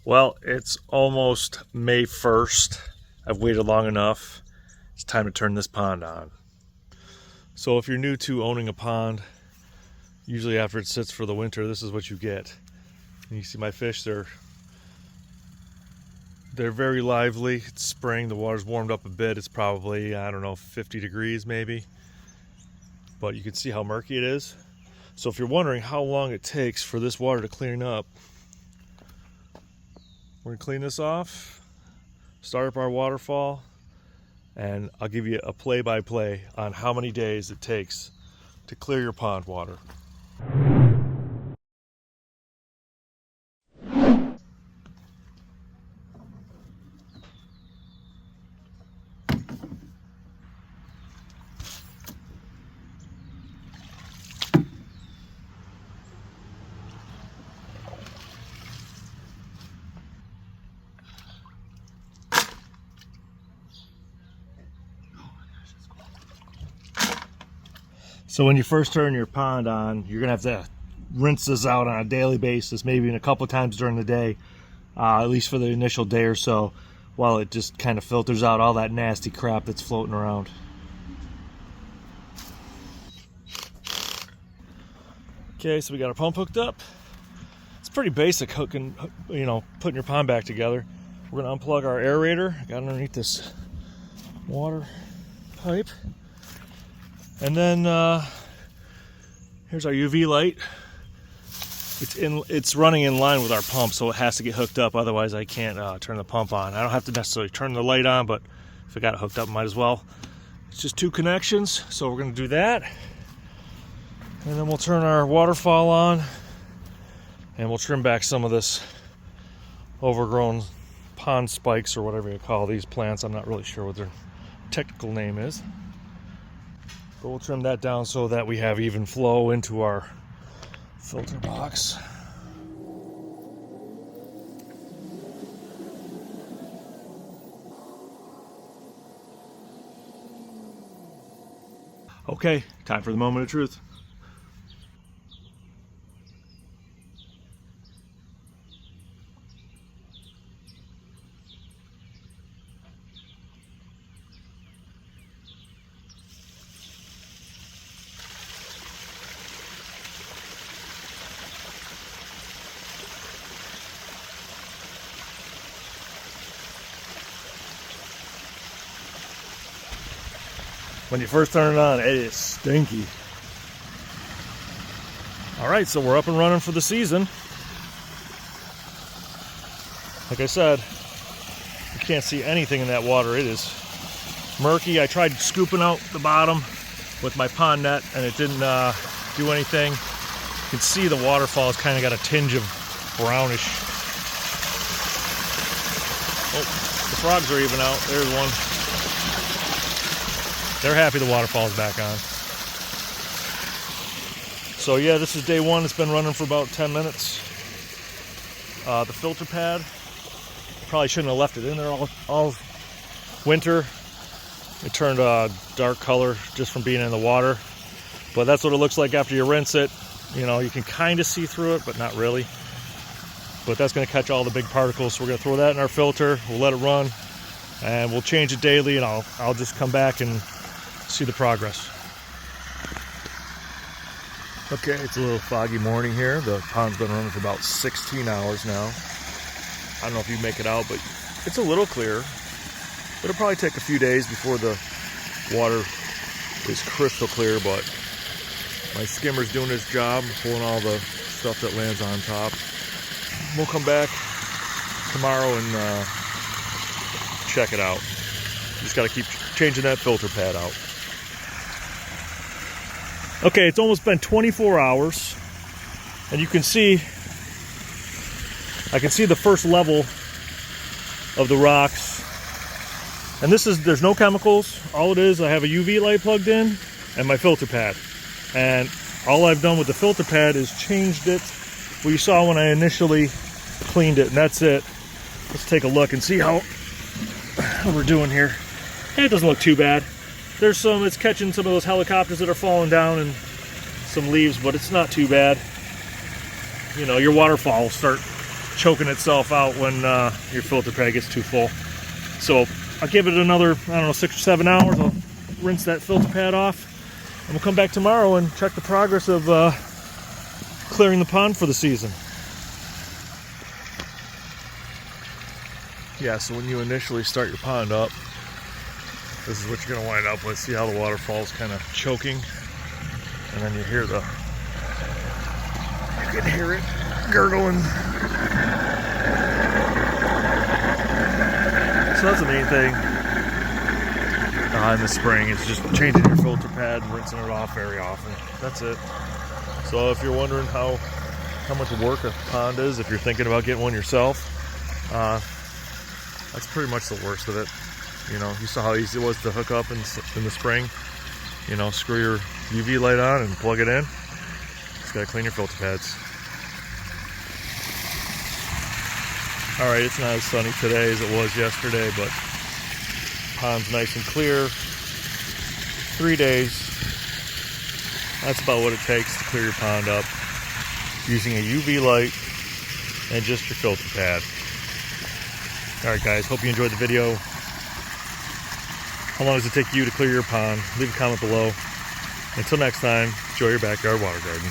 Well, it's almost May 1st. I've waited long enough. It's time to turn this pond on. So if you're new to owning a pond, usually after it sits for the winter, this is what you get. And you see my fish, they're very lively. It's spring, the water's warmed up a bit. It's probably, I don't know, 50 degrees maybe. But you can see how murky it is. So if you're wondering how long it takes for this water to clean up, we're gonna clean this off, start up our waterfall, and I'll give you a play-by-play on how many days it takes to clear your pond water. So when you first turn your pond on, you're gonna have to rinse this out on a daily basis, maybe in a couple times during the day, at least for the initial day or so, while it just kind of filters out all that nasty crap that's floating around. Okay, so we got our pump hooked up. It's pretty basic hooking, putting your pond back together. We're gonna unplug our aerator, got underneath this water pipe. And then here's our UV light. It's running in line with our pump, so it has to get hooked up. Otherwise, I can't turn the pump on. I don't have to necessarily turn the light on, but if I got it hooked up, I might as well. It's just 2 connections, so we're going to do that. And then we'll turn our waterfall on, and we'll trim back some of this overgrown pond spikes, or whatever you call these plants. I'm not really sure what their technical name is. But we'll trim that down so that we have even flow into our filter box. Okay, time for the moment of truth. When you first turn it on, it is stinky. All right, so we're up and running for the season. Like I said, you can't see anything in that water. It is murky. I tried scooping out the bottom with my pond net, and it didn't do anything. You can see the waterfall has kind of got a tinge of brownish. Oh, the frogs are even out. There's one. They're happy the waterfall's back on. So yeah, this is day 1. It's been running for about 10 minutes. The filter pad, probably shouldn't have left it in there all winter. It turned a dark color just from being in the water. But that's what it looks like after you rinse it. You know, you can kind of see through it, but not really. But that's going to catch all the big particles. So we're going to throw that in our filter. We'll let it run, and we'll change it daily, and I'll just come back and see the progress. Okay, it's a little foggy morning here. The pond's been running for about 16 hours now. I don't know if you make it out, but it's a little clearer. It'll probably take a few days before the water is crystal clear, but my skimmer's doing its job, pulling all the stuff that lands on top. We'll come back tomorrow and check it out. Just got to keep changing that filter pad out. Okay, it's almost been 24 hours, and you can see, I can see the first level of the rocks. And there's no chemicals. All it is, I have a UV light plugged in and my filter pad. And all I've done with the filter pad is changed it. Well, you saw when I initially cleaned it, and that's it. Let's take a look and see how we're doing here. It doesn't look too bad. It's catching some of those helicopters that are falling down and some leaves, but it's not too bad. You know, your waterfall will start choking itself out when your filter pad gets too full. So I'll give it another, I don't know, 6 or 7 hours. I'll rinse that filter pad off, and we'll come back tomorrow and check the progress of clearing the pond for the season. Yeah, so when you initially start your pond up, this is what you're going to wind up with. See how the waterfall's kind of choking? And then you hear you can hear it gurgling. So that's the main thing in the spring. It's just changing your filter pad and rinsing it off very often. That's it. So if you're wondering how much work a pond is, if you're thinking about getting one yourself, that's pretty much the worst of it. You know, you saw how easy it was to hook up in the spring. You know, screw your UV light on and plug it in. Just gotta clean your filter pads. Alright, it's not as sunny today as it was yesterday, but pond's nice and clear. 3 days. That's about what it takes to clear your pond up using a UV light and just your filter pad. Alright guys, hope you enjoyed the video. How long does it take you to clear your pond? Leave a comment below. Until next time, enjoy your backyard water garden.